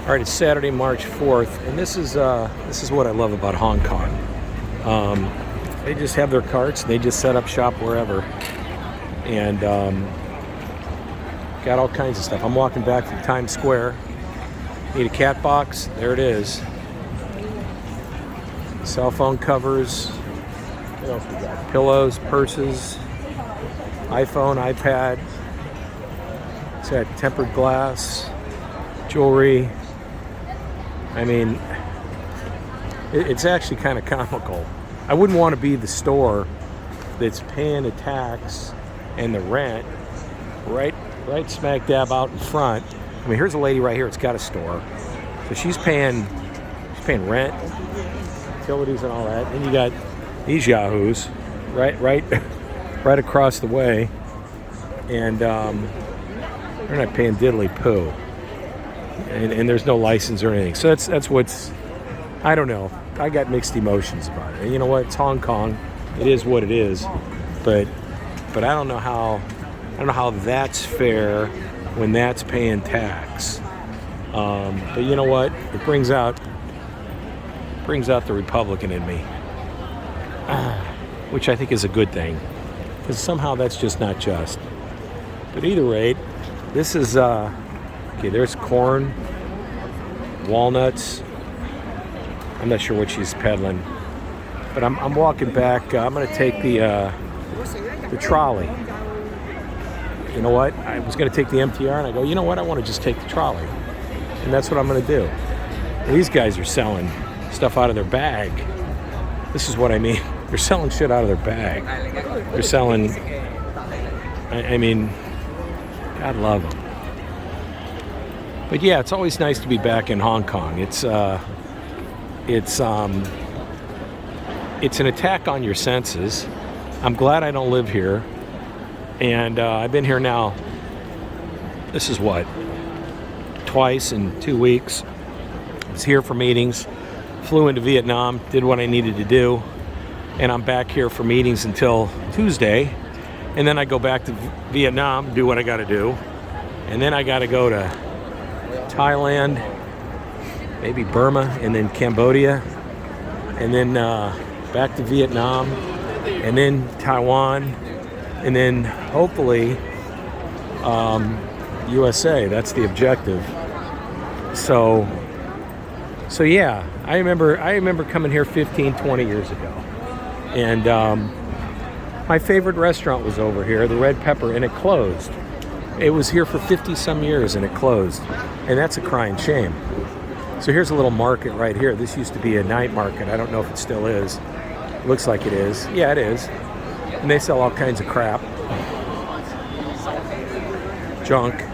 All right, it's Saturday, March 4th, and this is what I love about Hong Kong. They just have their carts, and they just set up shop wherever, and got all kinds of stuff. I'm walking back from Times Square. Need a cat box? There it is. Cell phone covers. What else we got? Pillows, purses, iPhone, iPad. It's got tempered glass, jewelry. I mean, it's actually kind of comical. I wouldn't want to be the store that's paying the tax and the rent right smack dab out in front. I mean, here's a lady right here. It's got a store, so she's paying rent, utilities, and all that. And you got these yahoos right across the way, and they're not paying diddly poo. And there's no license or anything. So that's what's, I don't know. I got mixed emotions about it. And you know what? It's Hong Kong. It is what it is. But I don't know how that's fair when that's paying tax. But you know what? It brings out the Republican in me, which I think is a good thing, because somehow that's just not just. But either rate, this is okay. There's corn, walnuts. I'm not sure what she's peddling, but I'm walking back. I'm going to take the trolley. You know what? I was going to take the MTR, and I go, you know what? I want to just take the trolley, and that's what I'm going to do. And these guys are selling stuff out of their bag. This is what I mean. They're selling shit out of their bag. They're selling. I mean, God love them. But yeah, it's always nice to be back in Hong Kong. It's an attack on your senses. I'm glad I don't live here, and I've been here now. This is what, twice in 2 weeks. I was here for meetings, flew into Vietnam, did what I needed to do, and I'm back here for meetings until Tuesday, and then I go back to Vietnam, do what I got to do, and then I got to go to Thailand, maybe Burma, and then Cambodia, and then back to Vietnam, and then Taiwan, and then hopefully USA. That's the objective. So yeah, I remember coming here 15, 20 years ago, and my favorite restaurant was over here, the Red Pepper, and it closed. It was here for 50 some years and it closed, and that's a crying shame. So here's a little market right here. This used to be a night market. I don't know if it still is. Looks like it is. Yeah, it is. And they sell all kinds of crap, junk,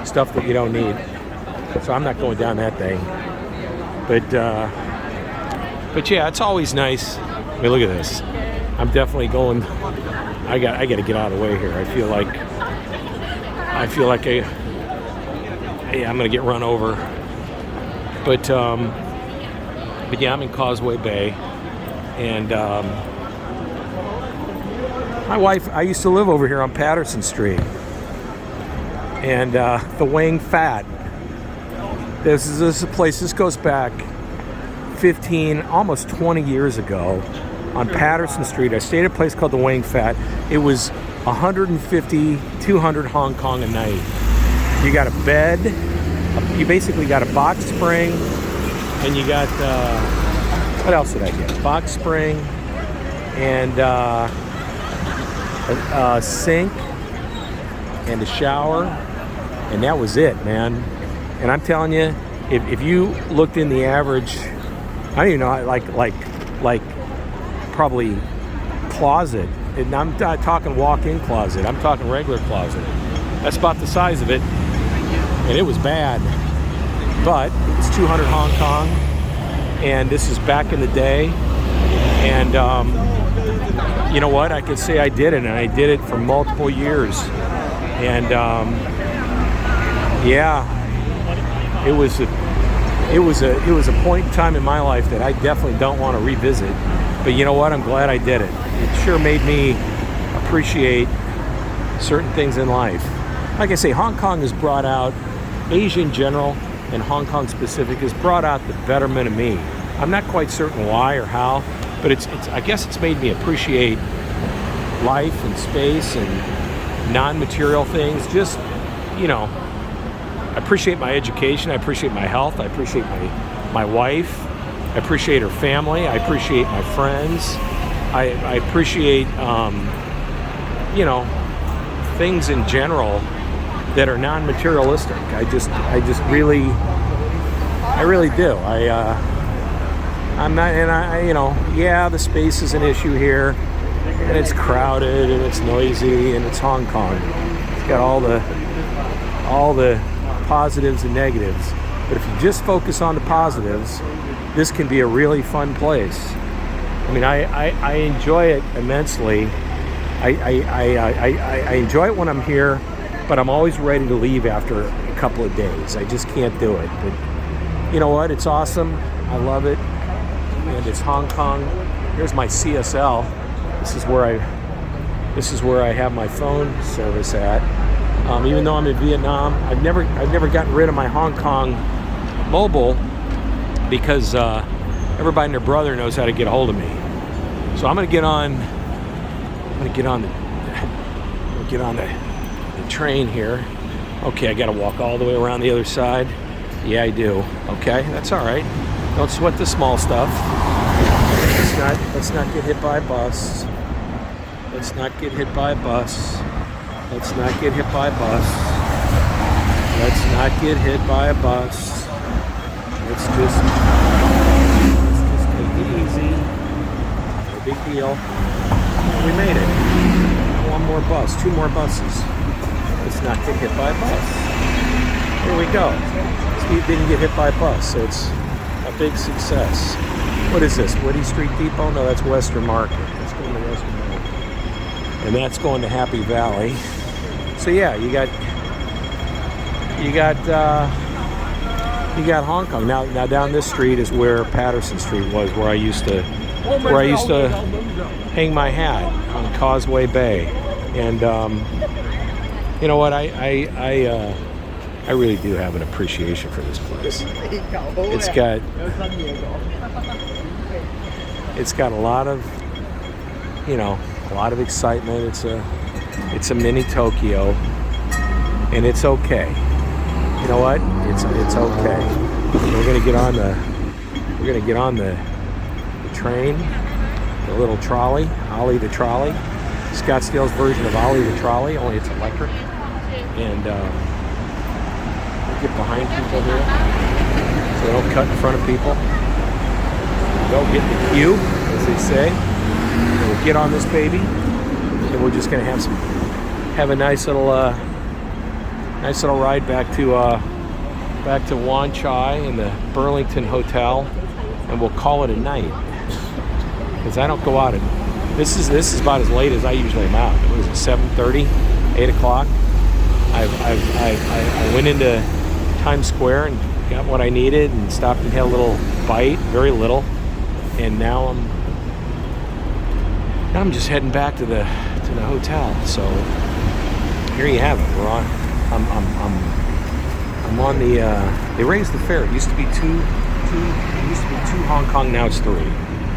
stuff that you don't need. So I'm not going down that thing. But yeah, it's always nice. I mean, look at this. I'm definitely going. I got to get out of the way here. I feel like I'm gonna get run over. But yeah, I'm in Causeway Bay, and my wife. I used to live over here on Patterson Street, and the Wang Fat. This is a place. This goes back 15, almost 20 years ago, on Patterson Street. I stayed at a place called the Wang Fat. It was 150, 200 Hong Kong a night. You got a bed, you basically got a box spring, and you got, what else did I get? A box spring, and a sink, and a shower, and that was it, man. And I'm telling you, if you looked in the average, I don't even know, like probably closet, and I'm not talking walk-in closet, I'm talking regular closet. That's about the size of it, and it was bad. But it's 200 Hong Kong, and this is back in the day, and you know what? I could say I did it, and I did it for multiple years, and yeah, it was a point in time in my life that I definitely don't want to revisit. But you know what? I'm glad I did it. It sure made me appreciate certain things in life. Like I say, Hong Kong has brought out, Asia in general and Hong Kong specific has brought out the betterment of me. I'm not quite certain why or how, but it's I guess it's made me appreciate life and space and non-material things. Just, you know, I appreciate my education, I appreciate my health, I appreciate my wife, I appreciate her family, I appreciate my friends, I appreciate, you know, things in general that are non-materialistic. I really do. I'm not, and you know, yeah, the space is an issue here, and it's crowded, and it's noisy, and it's Hong Kong. It's got all the positives and negatives. But if you just focus on the positives, this can be a really fun place. I mean, I enjoy it immensely. I enjoy it when I'm here, but I'm always ready to leave after a couple of days. I just can't do it. But you know what? It's awesome. I love it. And it's Hong Kong. Here's my CSL. This is where I have my phone service at. Even though I'm in Vietnam, I've never gotten rid of my Hong Kong mobile because everybody and their brother knows how to get a hold of me. So I'm gonna get on the train here. Okay, I gotta walk all the way around the other side. Yeah, I do. Okay, that's all right. Don't sweat the small stuff. Let's not get hit by a bus. Let's not get hit by a bus. Let's not get hit by a bus. Let's not get hit by a bus. Let's just take it easy. No big deal. We made it. One more bus, 2 more buses. Let's not get hit by a bus. Here we go. Steve didn't get hit by a bus, so it's a big success. What is this? Woody Street Depot? No, that's Western Market. Let's go to Western Market. And that's going to Happy Valley. So yeah, you got Hong Kong. Now down this street is where Patterson Street was, where I used to hang my hat on Causeway Bay. And you know what? I really do have an appreciation for this place. It's got a lot of, you know, a lot of excitement. It's a mini Tokyo, and it's okay. You know what? It's okay. We're gonna get on the train, the little trolley, Ollie the trolley. Scottsdale's version of Ollie the trolley, only it's electric. And we'll get behind people here, so they don't cut in front of people. Don't get in the queue, as they say. And we'll get on this baby, and we're just gonna have a nice little ride back to Wan Chai in the Burlington Hotel, and we'll call it a night. Because I don't go out this is about as late as I usually am out. What is it, 7:30, 8 o'clock? I went into Times Square and got what I needed and stopped and had a little bite, very little, and now I'm just heading back to the hotel. So here you have it. I'm on the. They raised the fare. It used to be two Hong Kong. Now it's 3,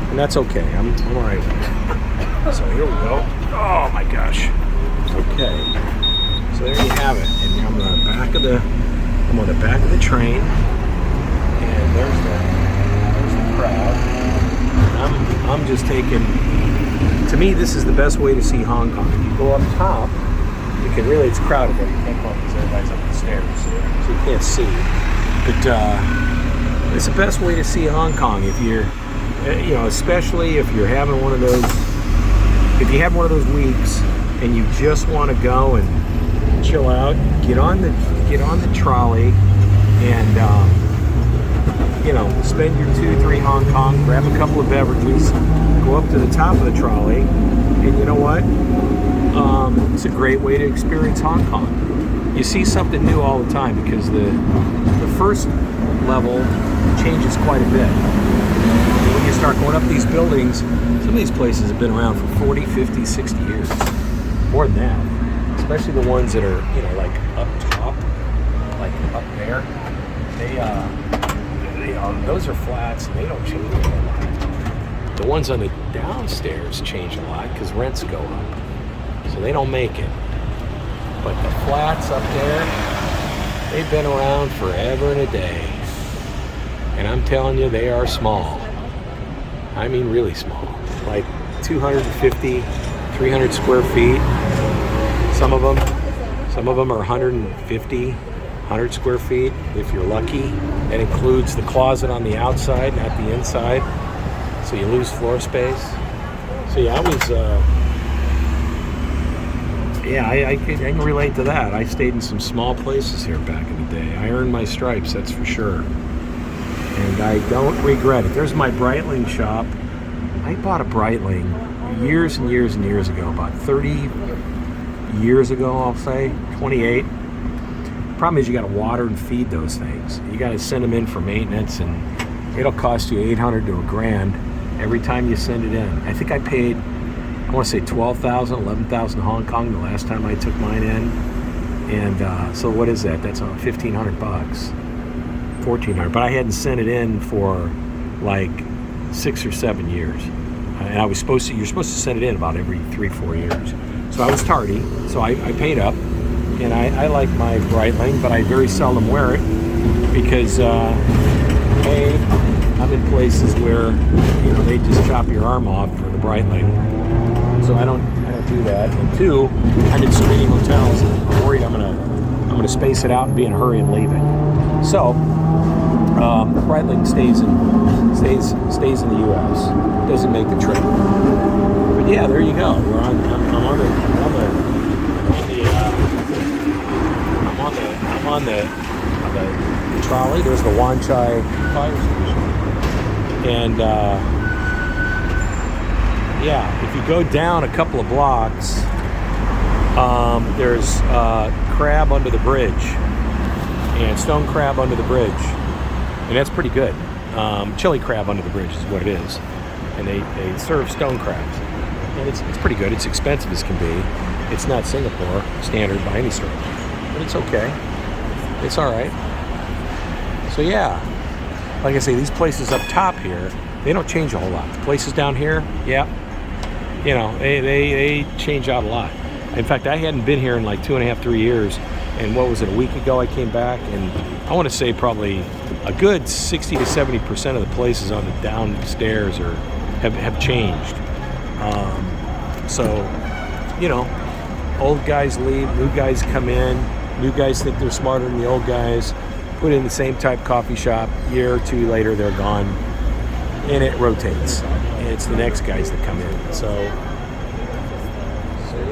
and that's okay. I'm all right with it. So here we go. Oh my gosh. Okay. So there you have it. And I'm on the back of the train, and there's the crowd. And I'm just taking. To me, this is the best way to see Hong Kong. If you go up top, you can really, it's crowded there. You can't go up because everybody's up the stairs, so you can't see. But it's the best way to see Hong Kong. If you're, you know, especially if you're having one of those, if you have one of those weeks and you just want to go and chill out, get on the trolley and you know, spend your 2-3 Hong Kong, grab a couple of beverages, go up to the top of the trolley, and you know what? It's a great way to experience Hong Kong. You see something new all the time because the first level changes quite a bit. And when you start going up these buildings, some of these places have been around for 40, 50, 60 years. More than that. Especially the ones that are, you know, like up top, like up there. those are flats, and they don't change a whole lot. The ones on the downstairs change a lot because rents go up, so they don't make it. But the flats up there, they've been around forever and a day. And I'm telling you, they are small. I mean really small. Like 250, 300 square feet. Some of them are 150, 100 square feet if you're lucky. That includes the closet on the outside, not the inside. So you lose floor space. So yeah, I can relate to that. I stayed in some small places here back in the day. I earned my stripes, that's for sure. And I don't regret it. There's my Breitling shop. I bought a Breitling years and years and years ago, about 30 years ago, I'll say, 28. Problem is you got to water and feed those things. You got to send them in for maintenance, and it'll cost you $800 to $1,000 every time you send it in. I think I paid, I want to say 12,000, 11,000 Hong Kong the last time I took mine in. And so what is that? That's on $1,500, $1,400. But I hadn't sent it in for like 6 or 7 years. And you're supposed to send it in about every 3-4 years. So I was tardy, so I paid up. And I like my Breitling, but I very seldom wear it because I'm in places where they just chop your arm off for the Breitling. So I don't do that. And two, I'm in so many hotels, and I'm worried I'm gonna space it out and be in a hurry and leave it. So the Breitling stays in the U.S. Doesn't make the trip. But yeah, there you go. I'm on the trolley. There's the Wan Chai fire station, and if you go down a couple of blocks, there's crab under the bridge, and stone crab under the bridge, and that's pretty good. Chili crab under the bridge is what it is, and they serve stone crabs, and it's pretty good. It's expensive as can be. It's not Singapore standard by any stretch, but it's okay. It's all right. So yeah, like I say, these places up top here, they don't change a whole lot. The places down here, they change out a lot. In fact, I hadn't been here in like 2.5, 3 years, and what was it, a week ago I came back, and I want to say probably a good 60 to 70% of the places on the downstairs have changed. Old guys leave, new guys come in. New guys think they're smarter than the old guys. Put in the same type coffee shop. Year or two later, they're gone, and it rotates. And it's the next guys that come in. So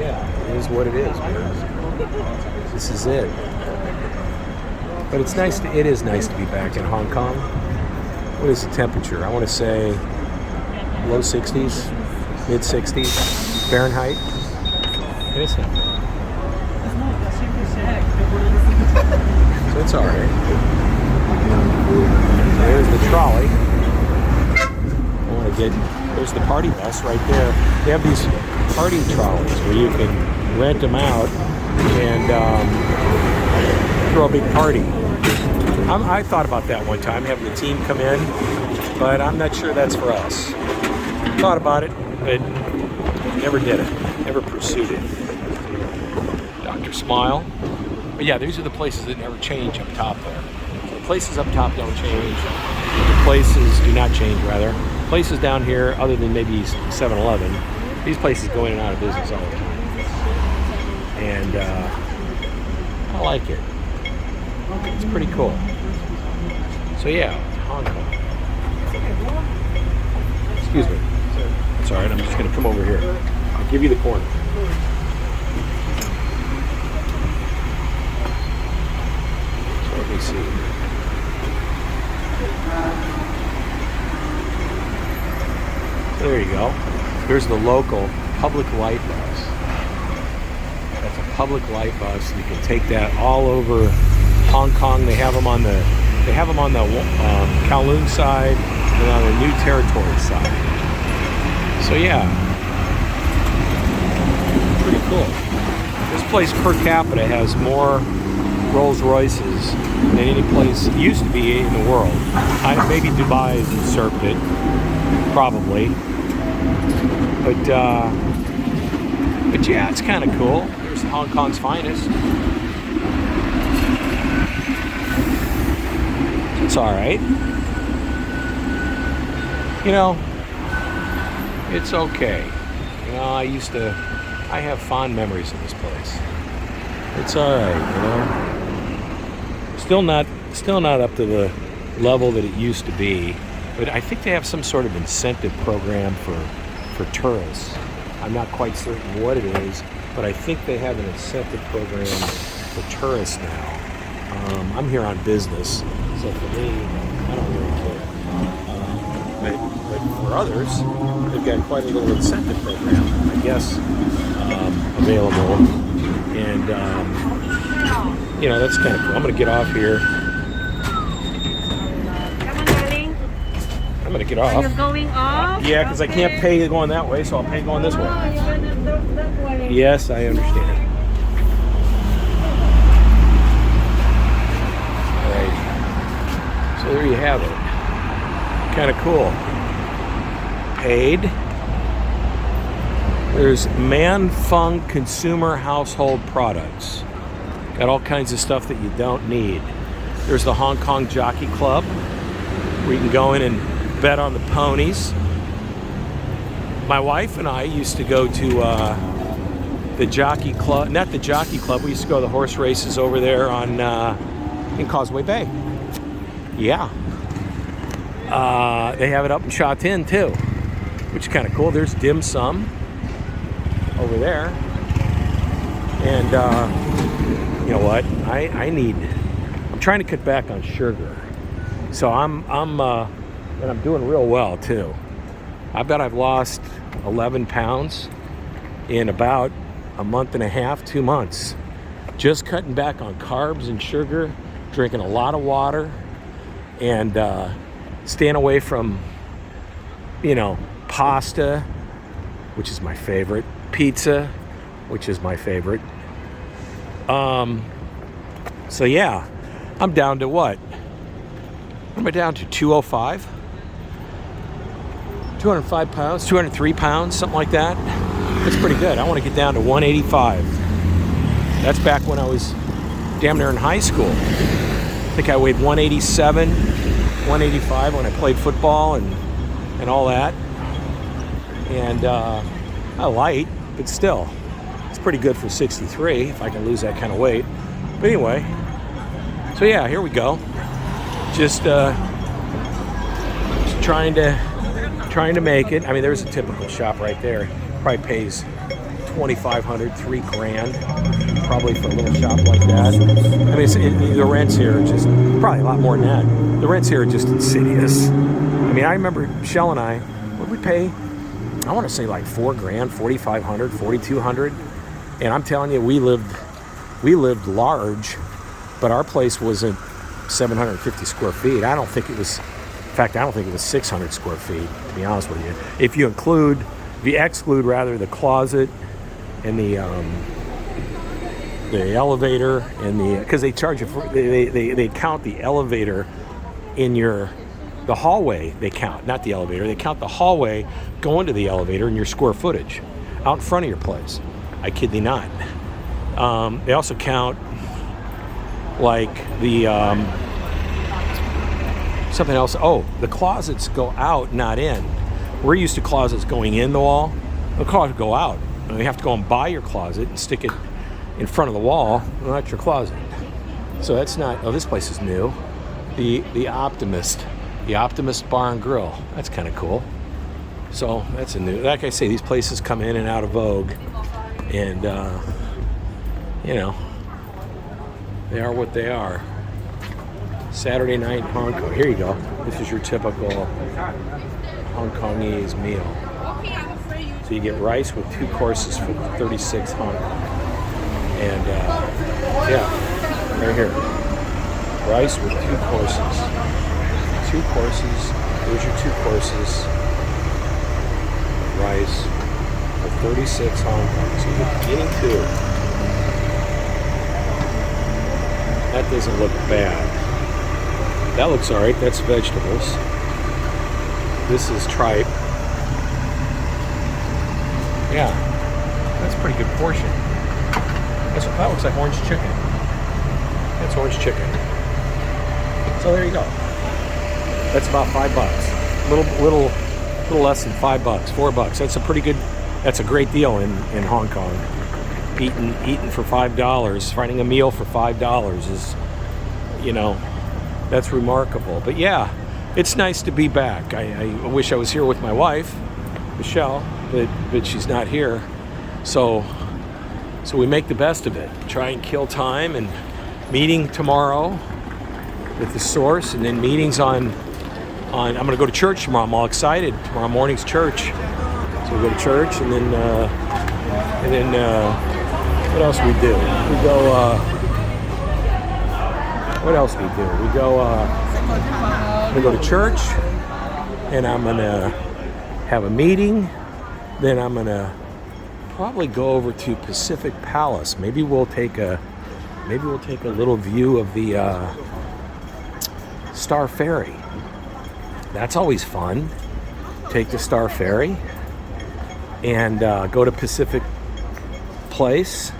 yeah, it is what it is, man. This is it. But it is nice to be back in Hong Kong. What is the temperature? I want to say low 60s, mid 60s Fahrenheit. And it's not bad. So it's all right. There's the trolley. There's the party bus right there. They have these party trolleys where you can rent them out and throw a big party. I thought about that one time, having the team come in, but I'm not sure that's for us. Thought about it, but never did it. Never pursued it. Dr. Smile. But yeah, these are the places that never change up top there. The places up top don't change. The places do not change, rather. Places down here, other than maybe 7-Eleven, these places go in and out of business all the time. And I like it. It's pretty cool. So yeah, Hong Kong. Excuse me. It's all right, I'm just going to come over here. I'll give you the corner. Let me see. There you go. Here's the local public light bus. That's a public light bus. You can take that all over Hong Kong. They have them on the Kowloon side and on the New Territory side. So yeah, pretty cool. This place per capita has more Rolls Royces than any place used to be in the world. Maybe Dubai has usurped it, probably. But yeah, it's kind of cool. Here's Hong Kong's finest. It's all right. You know, it's okay. You know, I have fond memories of this place. It's all right, you know. Still not up to the level that it used to be, but I think they have some sort of incentive program for tourists. I'm not quite certain what it is, but I think they have an incentive program for tourists now. I'm here on business, so for me, I don't really care. But for others, they've got quite a little incentive program, I guess, available. And, you know, that's kind of cool. I'm going to get off here. I'm going to get off. You're going off? Yeah, because I can't pay going that way, so I'll pay going this way. Oh, you're going that way. Yes, I understand. All right. So there you have it. Kind of cool. Paid. There's Man Fung Consumer Household Products. Got all kinds of stuff that you don't need. There's the Hong Kong Jockey Club, where you can go in and bet on the ponies. My wife and I used to go to the Jockey Club, not the Jockey Club, we used to go to the horse races over there on in Causeway Bay. Yeah. They have it up in Sha Tin too, which is kind of cool. There's dim sum over there. And you know what? I'm trying to cut back on sugar. So I'm doing real well too. I bet I've lost 11 pounds in about a month and a half, 2 months. Just cutting back on carbs and sugar, drinking a lot of water, and staying away from, you know, pasta, which is my favorite, pizza, which is my favorite. So yeah, I'm down to what? What am I down to? 205? 205 pounds, 203 pounds, something like that. That's pretty good. I want to get down to 185. That's back when I was damn near in high school. I think I weighed 187, 185 when I played football and all that. And I light, but still, it's pretty good for 63 if I can lose that kind of weight. But anyway, so yeah, here we go. Just trying to make it. I mean, there's a typical shop right there. Probably pays $2,500, $3,000, probably for a little shop like that. I mean, the rents here are just probably a lot more than that. The rents here are just insidious. I mean, I remember Shell and I, what did we pay? I want to say like $4,000, $4,500, $4,200. And I'm telling you, we lived large, but our place wasn't 750 square feet. I don't think it was 600 square feet, to be honest with you. If you exclude the closet and the elevator and because they charge you for, they count the elevator in the hallway. They count, not the elevator. They count the hallway going to the elevator in your square footage out in front of your place. I kid thee not. They also count like the something else. Oh, the closets go out, not in. We're used to closets going in the wall. The closets go out. And you have to go and buy your closet and stick it in front of the wall. Well, that's your closet. So that's not. Oh, this place is new. The Optimist Bar and Grill. That's kind of cool. So that's a new. Like I say, these places come in and out of vogue, and you know, they are what they are. Saturday night in Hong Kong. Here you go. This is your typical Hong Kongese meal. So you get rice with 2 courses for 36 Hong Kong. And yeah, right here. Rice with 2 courses. 2 courses. Here's your 2 courses. Rice for 36 Hong Kong. So you're getting 2. That doesn't look bad. That looks all right. That's vegetables. This is tripe. Yeah, that's a pretty good portion. That looks like orange chicken. That's orange chicken. So there you go. That's about $5. Little less than $5, $4. That's a pretty good. That's a great deal in Hong Kong. Eating for $5, finding a meal for $5 is, that's remarkable. But yeah, it's nice to be back. I wish I was here with my wife, Michelle, but she's not here. So we make the best of it. Try and kill time, and meeting tomorrow with the source, and then meetings on I'm going to go to church tomorrow. I'm all excited. Tomorrow morning's church. So we go to church, and then what else we do? We go. What else we do? We go. We go to church, and I'm gonna have a meeting. Then I'm gonna probably go over to Pacific Palace. Maybe we'll take a little view of the Star Ferry. That's always fun. Take the Star Ferry and go to Pacific Place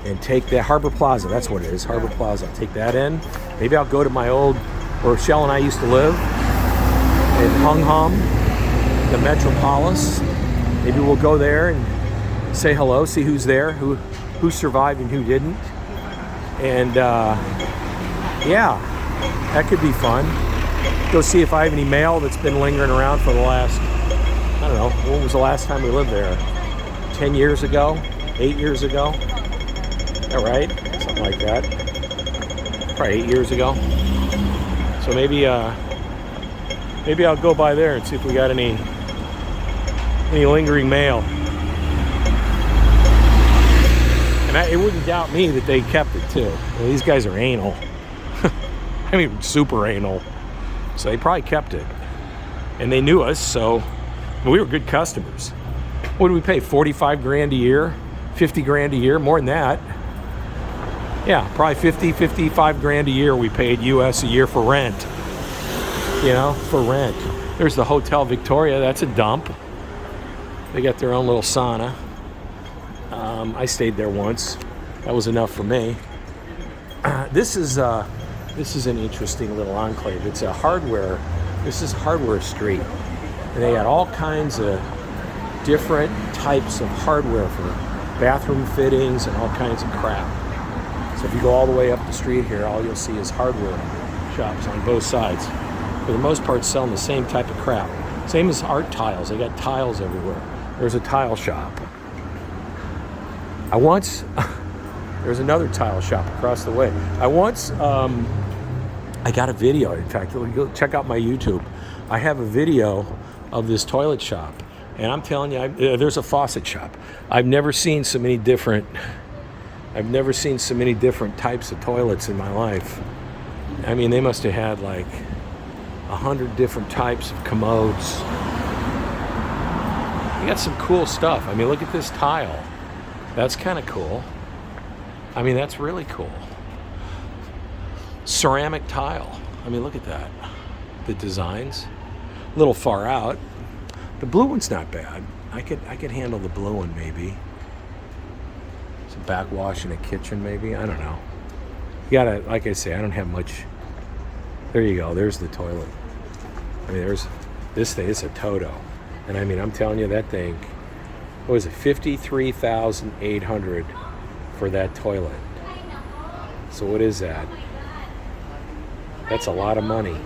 and take the Harbor Plaza. That's what it is, Harbor Plaza. I'll take that in. Maybe I'll go to my old, where Shell and I used to live, in Hung Hom, the Metropolis. Maybe we'll go there and say hello, see who's there, who survived and who didn't. And yeah, that could be fun. Go see if I have any mail that's been lingering around for the last, I don't know, when was the last time we lived there? 10 years ago? 8 years ago? Is that right? Something like that. Probably 8 years ago. So maybe I'll go by there and see if we got any lingering mail. And it wouldn't doubt me that they kept it too. These guys are anal. I mean, super anal. So they probably kept it. And they knew us, so we were good customers. What do we pay? 45 grand a year? 50 grand a year? More than that. Yeah, probably 55 grand a year we paid US a year for rent. For rent. There's the Hotel Victoria. That's a dump. They got their own little sauna. I stayed there once. That was enough for me. This is an interesting little enclave. It's a hardware. This is Hardware Street, and they got all kinds of different types of hardware for bathroom fittings and all kinds of crap. So if you go all the way up the street here, all you'll see is hardware shops on both sides. For the most part, selling the same type of crap. Same as art tiles. They got tiles everywhere. There's a tile shop. There's another tile shop across the way. I got a video. In fact, go check out my YouTube. I have a video of this toilet shop, and I'm telling you, there's a faucet shop. I've never seen so many different types of toilets in my life. I mean, they must have had like 100 different types of commodes. You got some cool stuff. I mean, look at this tile. That's kind of cool. I mean, that's really cool. Ceramic tile. I mean, look at that. The designs. A little far out. The blue one's not bad. I could handle the blue one maybe. Some backwash in a kitchen maybe. I don't know. You gotta, like I say, I don't have much. There you go. There's the toilet. I mean, there's this thing. It's a Toto. And I mean, I'm telling you, that thing, what was it, $53,800 for that toilet. So what is that? That's a lot of money.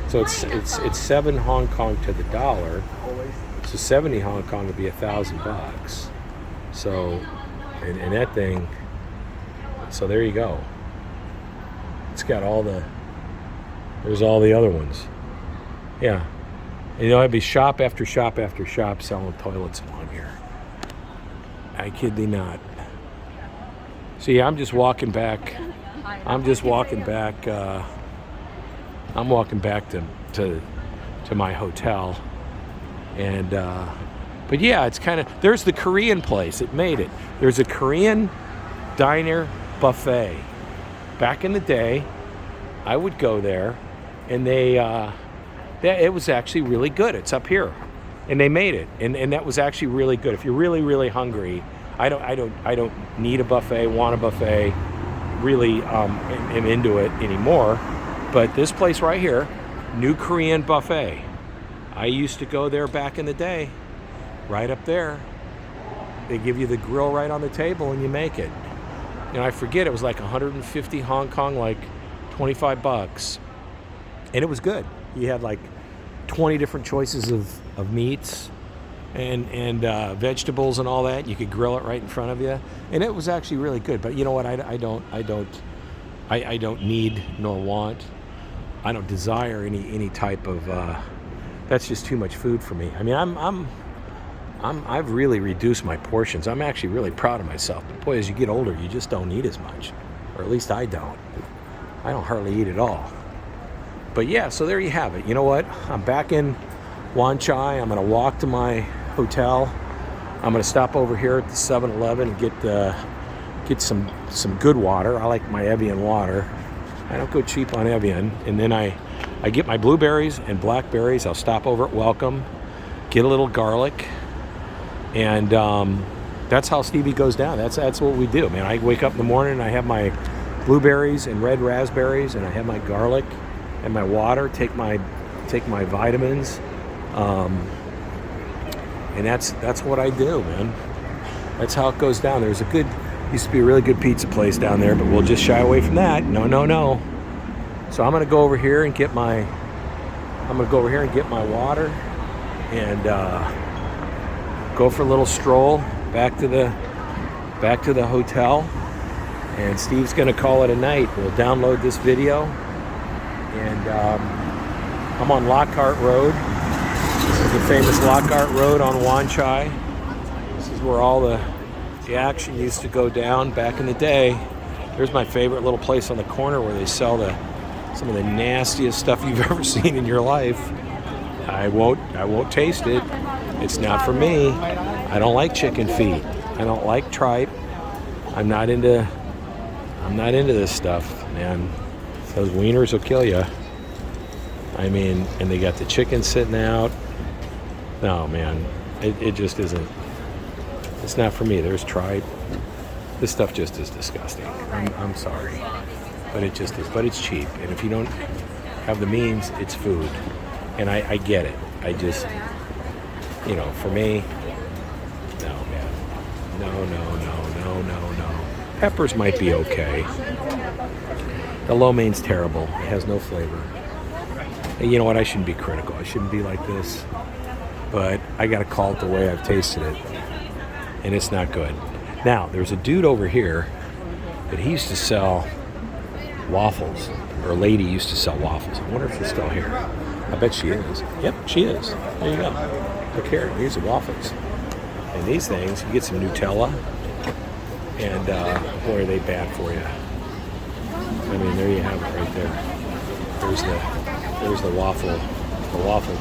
So it's 7 Hong Kong to the dollar. So 70 Hong Kong would be $1,000. So, and that thing. So there you go. It's got there's all the other ones. Yeah. And, it'd be shop after shop after shop selling toilets along here. I kid thee not. See, I'm walking back to my hotel, and but yeah, it's kind of, there's the Korean place. It made it. There's a Korean diner buffet. Back in the day, I would go there, and it was actually really good. It's up here, and they made it, and that was actually really good. If you're really, really hungry, I don't need a buffet, want a buffet, really am into it anymore. But this place right here, New Korean Buffet, I used to go there back in the day. Right up there, they give you the grill right on the table, and you make it. And I forget, it was like 150 Hong Kong, like $25, and it was good. You had like 20 different choices of meats and vegetables and all that. You could grill it right in front of you, and it was actually really good. But you know what? I don't need nor want. I don't desire any type of. That's just too much food for me. I mean, I've really reduced my portions. I'm actually really proud of myself. But boy, as you get older, you just don't eat as much, or at least I don't. I don't hardly eat at all. But yeah, so there you have it. You know what? I'm back in Wan Chai. I'm going to walk to my hotel. I'm going to stop over here at the 7-Eleven and get some good water. I like my Evian water. I don't go cheap on Evian. And then I get my blueberries and blackberries. I'll stop over at Welcome, get a little garlic, and that's how Stevie goes down. That's what we do, man. I wake up in the morning and I have my blueberries and red raspberries, and I have my garlic and my water. Take my vitamins, and that's what I do, man. That's how it goes down. Used to be a really good pizza place down there, but we'll just shy away from that. No. So I'm gonna go over here and get my water, and go for a little stroll back to the hotel. And Steve's gonna call it a night. We'll download this video, and I'm on Lockhart Road. This is the famous Lockhart Road on Wan Chai. This is where all the action used to go down back in the day. There's my favorite little place on the corner where they sell some of the nastiest stuff you've ever seen in your life. I won't taste it. It's not for me. I don't like chicken feet. I don't like tripe. I'm not into this stuff, man. Those wieners will kill you. I mean, and they got the chicken sitting out. No, man, it just isn't. It's not for me. There's tripe. This stuff just is disgusting. I'm sorry, but it just is. But it's cheap, and if you don't have the means, it's food. And I get it. I just, for me, no, man. No. Peppers might be okay. The lo mein's terrible. It has no flavor. And you know what? I shouldn't be critical. I shouldn't be like this. But I got to call it the way I've tasted it. And it's not good. Now, there's a dude over here that he used to sell waffles. Or a lady used to sell waffles. I wonder if she's still here. I bet she is. Yep, she is. There you go. Look here. Here's the waffles. And these things, you get some Nutella. And boy, are they bad for you. I mean, there you have it right there. There's the waffle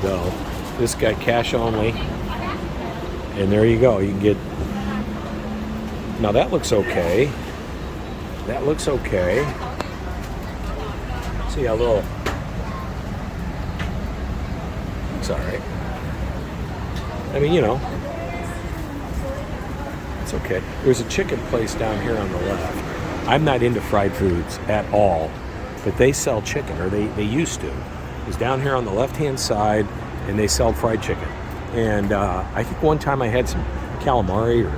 dough. This got cash only. And there you go. You can get. Now that looks okay. See how little. It's all right. I mean, it's okay. There's a chicken place down here on the left. I'm not into fried foods at all, but they sell chicken, or they used to. It was down here on the left-hand side, and they sell fried chicken. And I think one time I had some calamari or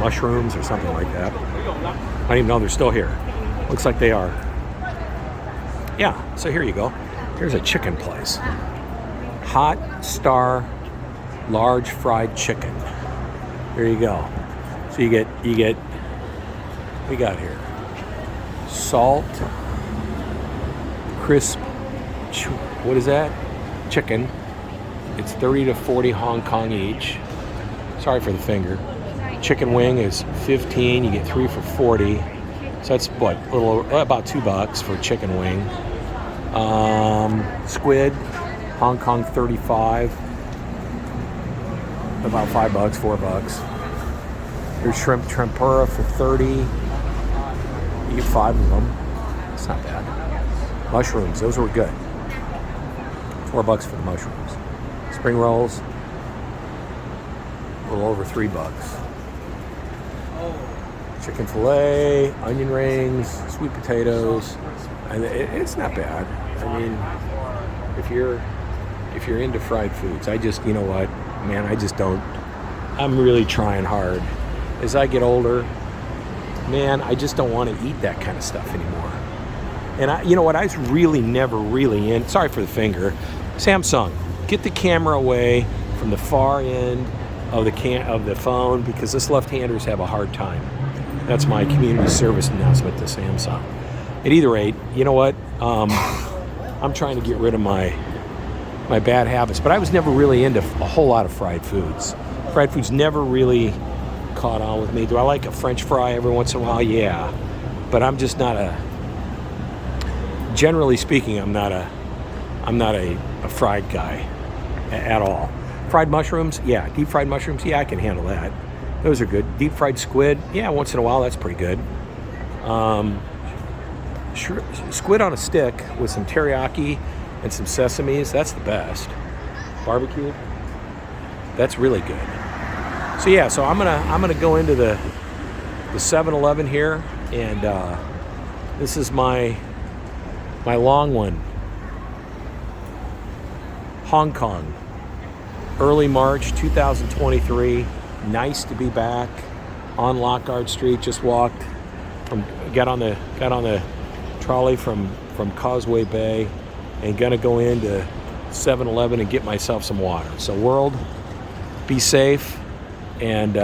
mushrooms or something like that. I don't even know they're still here. Looks like they are. Yeah, so here you go. Here's a chicken place. Hot Star large fried chicken. There you go. So you get what we got here. Salt, crisp, what is that? Chicken. It's 30 to 40 Hong Kong each. Sorry for the finger. Chicken wing is 15. You get 3 for 40. So that's what, about $2 for a chicken wing. Squid, Hong Kong 35. About $5, $4. There's shrimp tempura for 30. Eat 5 of them. It's not bad. Mushrooms, those were good. $4 for the mushrooms. Spring rolls, a little over $3. Chicken fillet, onion rings, sweet potatoes, and it's not bad. I mean, if you're into fried foods, I just, you know what, man, I just don't. I'm really trying hard. As I get older, man, I just don't want to eat that kind of stuff anymore. And you know what, I was really never really in. Sorry for the finger. Samsung, get the camera away from the far end of the phone, because us left-handers have a hard time. That's my community service announcement to Samsung. At either rate, you know what? I'm trying to get rid of my bad habits, but I was never really into a whole lot of fried foods. Fried foods never really caught on with me. Do I like a French fry every once in a while? Yeah, but I'm just not generally speaking, I'm not a fried guy at all. Fried mushrooms, yeah. Deep fried mushrooms, yeah, I can handle that. Those are good. Deep fried squid, yeah, once in a while, that's pretty good. Squid on a stick with some teriyaki and some sesames, that's the best. Barbecue, that's really good. So yeah, so I'm gonna go into the 7-Eleven here, and this is my long one. Hong Kong, early March 2023. Nice to be back on Lockhart Street. Just got on the trolley from Causeway Bay, and gonna go into 7-Eleven and get myself some water. So world, be safe, and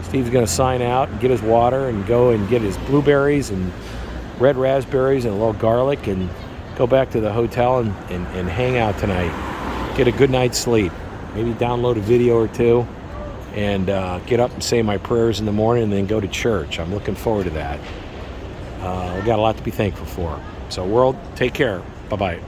Steve's gonna sign out and get his water and go and get his blueberries and red raspberries and a little garlic, and go back to the hotel and hang out tonight. Get a good night's sleep. Maybe download a video or two, and get up and say my prayers in the morning, and then go to church. I'm looking forward to that. We got a lot to be thankful for. So world, take care. Bye-bye.